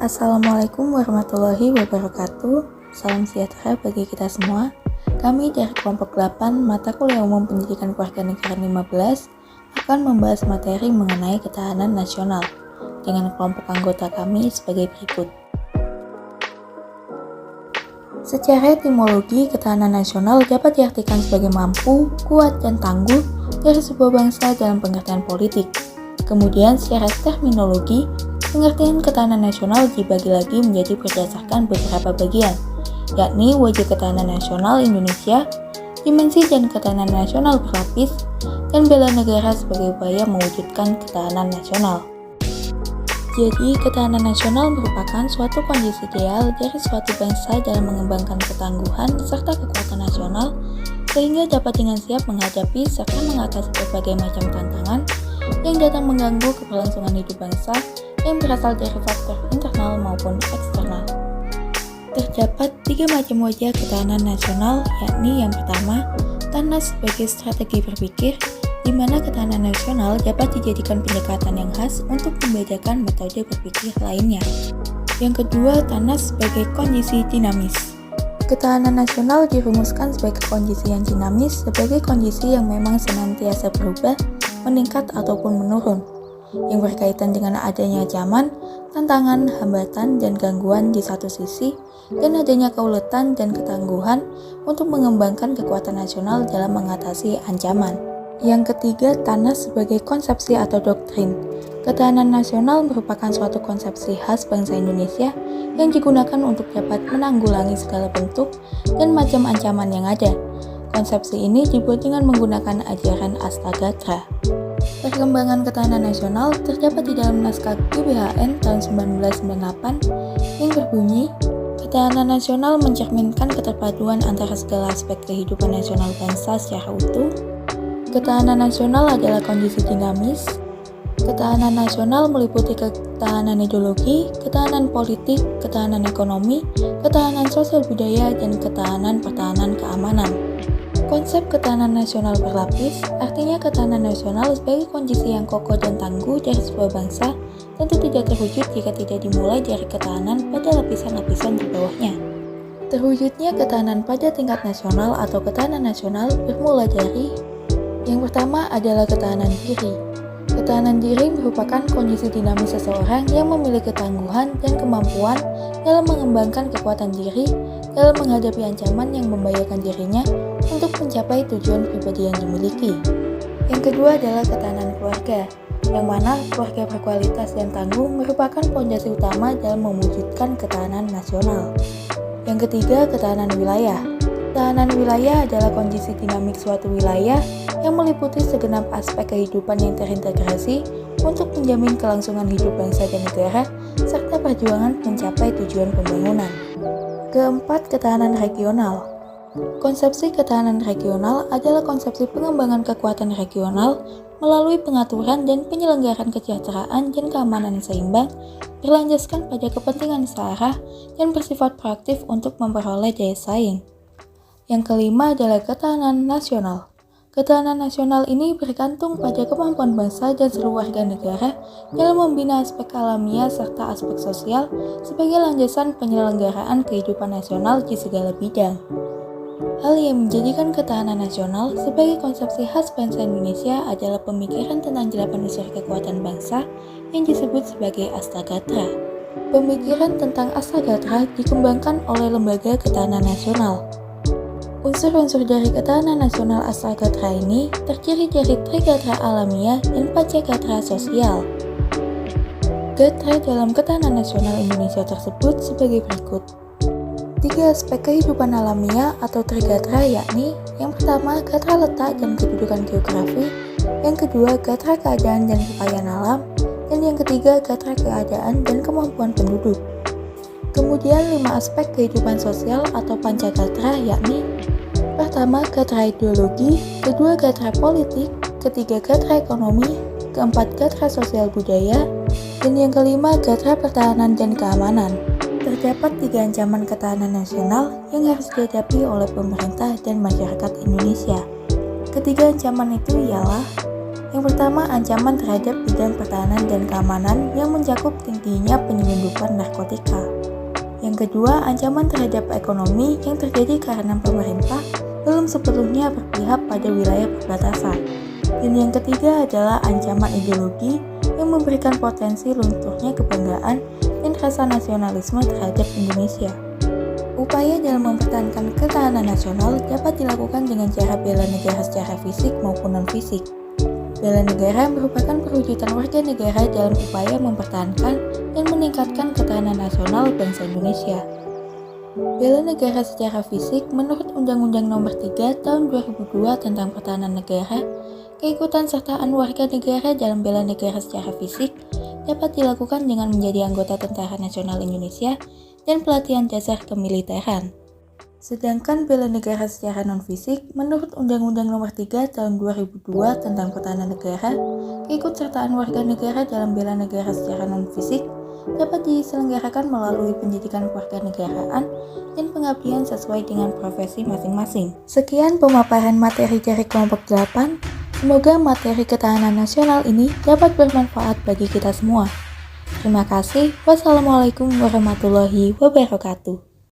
Assalamualaikum warahmatullahi wabarakatuh. Salam sejahtera bagi kita semua. Kami dari kelompok 8 mata kuliah umum pendidikan kewarganegaraan 15 akan membahas materi mengenai ketahanan nasional dengan kelompok anggota kami sebagai berikut. Secara etimologi, ketahanan nasional dapat diartikan sebagai mampu, kuat, dan tangguh dari sebuah bangsa dalam pengertian politik. Kemudian secara terminologi, pengertian ketahanan nasional dibagi lagi menjadi berdasarkan beberapa bagian, yakni wajah ketahanan nasional Indonesia, dimensi dan ketahanan nasional berlapis, dan bela negara sebagai upaya mewujudkan ketahanan nasional. Jadi, ketahanan nasional merupakan suatu kondisi ideal dari suatu bangsa dalam mengembangkan ketangguhan serta kekuatan nasional, sehingga dapat dengan siap menghadapi serta mengatasi berbagai macam tantangan yang datang mengganggu keberlangsungan hidup bangsa yang berasal dari faktor internal maupun eksternal. Terdapat 3 macam wajah ketahanan nasional, yakni yang pertama, TANAS sebagai strategi berpikir, di mana ketahanan nasional dapat dijadikan pendekatan yang khas untuk membedakan metode berpikir lainnya. Yang kedua, TANAS sebagai kondisi dinamis. Ketahanan nasional dirumuskan sebagai kondisi yang dinamis sebagai kondisi yang memang senantiasa berubah, meningkat ataupun menurun, yang berkaitan dengan adanya ancaman, tantangan, hambatan, dan gangguan di satu sisi, dan adanya keuletan dan ketangguhan untuk mengembangkan kekuatan nasional dalam mengatasi ancaman. Yang ketiga, TANAS sebagai konsepsi atau doktrin. Ketahanan nasional merupakan suatu konsepsi khas bangsa Indonesia yang digunakan untuk dapat menanggulangi segala bentuk dan macam ancaman yang ada. Konsepsi ini dibuat dengan menggunakan ajaran Astagatra. Perkembangan ketahanan nasional terdapat di dalam naskah GBHN tahun 1998 yang berbunyi, ketahanan nasional mencerminkan keterpaduan antara segala aspek kehidupan nasional bangsa secara utuh. Ketahanan nasional adalah kondisi dinamis. Ketahanan nasional meliputi ketahanan ideologi, ketahanan politik, ketahanan ekonomi, ketahanan sosial budaya, dan ketahanan pertahanan keamanan. Konsep ketahanan nasional berlapis, artinya ketahanan nasional sebagai kondisi yang kokoh dan tangguh dari sebuah bangsa tentu tidak terwujud jika tidak dimulai dari ketahanan pada lapisan-lapisan di bawahnya. Terwujudnya ketahanan pada tingkat nasional atau ketahanan nasional bermula dari yang pertama adalah ketahanan diri. Ketahanan diri merupakan kondisi dinamis seseorang yang memiliki ketangguhan dan kemampuan dalam mengembangkan kekuatan diri dalam menghadapi ancaman yang membahayakan dirinya untuk mencapai tujuan pribadi yang dimiliki. Yang kedua adalah ketahanan keluarga, yang mana keluarga berkualitas dan tangguh merupakan fondasi utama dalam mewujudkan ketahanan nasional. Yang ketiga, ketahanan wilayah. Ketahanan wilayah adalah kondisi dinamik suatu wilayah yang meliputi segenap aspek kehidupan yang terintegrasi untuk menjamin kelangsungan hidup bangsa dan negara serta perjuangan mencapai tujuan pembangunan. Keempat, ketahanan regional. Konsepsi ketahanan regional adalah konsepsi pengembangan kekuatan regional melalui pengaturan dan penyelenggaraan kesejahteraan dan keamanan seimbang berlandaskan pada kepentingan searah dan bersifat proaktif untuk memperoleh daya saing. Yang kelima adalah ketahanan nasional. Ketahanan nasional ini bergantung pada kemampuan bangsa dan seluruh warga negara dalam membina aspek alamiah serta aspek sosial sebagai landasan penyelenggaraan kehidupan nasional di segala bidang. Hal yang menjadikan ketahanan nasional sebagai konsepsi khas bangsa Indonesia adalah pemikiran tentang 8 unsur kekuatan bangsa yang disebut sebagai Astagatra. Pemikiran tentang Astagatra dikembangkan oleh Lembaga Ketahanan Nasional. Unsur-unsur dari ketahanan nasional Astagatra ini terdiri dari Trigatra alamiah dan Pancagatra sosial. Gatra dalam ketahanan nasional Indonesia tersebut sebagai berikut. 3 aspek kehidupan alamiah atau Trigatra yakni yang pertama gatra letak dan kedudukan geografi, yang kedua gatra keadaan dan kekayaan alam, dan yang ketiga gatra keadaan dan kemampuan penduduk. Kemudian 5 aspek kehidupan sosial atau Pancagatra yakni pertama, gatra ideologi, kedua, gatra politik, ketiga, gatra ekonomi, keempat, gatra sosial budaya, dan yang kelima, gatra pertahanan dan keamanan. Terdapat 3 ancaman ketahanan nasional yang harus dihadapi oleh pemerintah dan masyarakat Indonesia. Ketiga ancaman itu ialah Yang pertama, ancaman terhadap bidang pertahanan dan keamanan yang mencakup tingginya penyelundupan narkotika. Yang kedua, ancaman terhadap ekonomi yang terjadi karena pemerintah belum sepenuhnya berpihak pada wilayah perbatasan. Dan yang ketiga adalah ancaman ideologi yang memberikan potensi lunturnya kebanggaan dan rasa nasionalisme terhadap Indonesia. Upaya dalam mempertahankan ketahanan nasional dapat dilakukan dengan cara bela negara secara fisik maupun non-fisik. Bela negara merupakan perwujudan warga negara dalam upaya mempertahankan dan meningkatkan ketahanan nasional bangsa Indonesia. Bela negara secara fisik menurut Undang-Undang Nomor 3 Tahun 2002 tentang Pertahanan Negara, keikutsan sertaan warga negara dalam bela negara secara fisik dapat dilakukan dengan menjadi anggota Tentara Nasional Indonesia dan pelatihan dasar kemiliteran. Sedangkan bela negara secara non-fisik, menurut Undang-Undang Nomor 3 Tahun 2002 tentang Pertahanan Negara, keikutsertaan warga negara dalam bela negara secara non-fisik dapat diselenggarakan melalui pendidikan kewarganegaraan dan pengabdian sesuai dengan profesi masing-masing. Sekian pemaparan materi dari kelompok 8. Semoga materi ketahanan nasional ini dapat bermanfaat bagi kita semua. Terima kasih. Wassalamualaikum warahmatullahi wabarakatuh.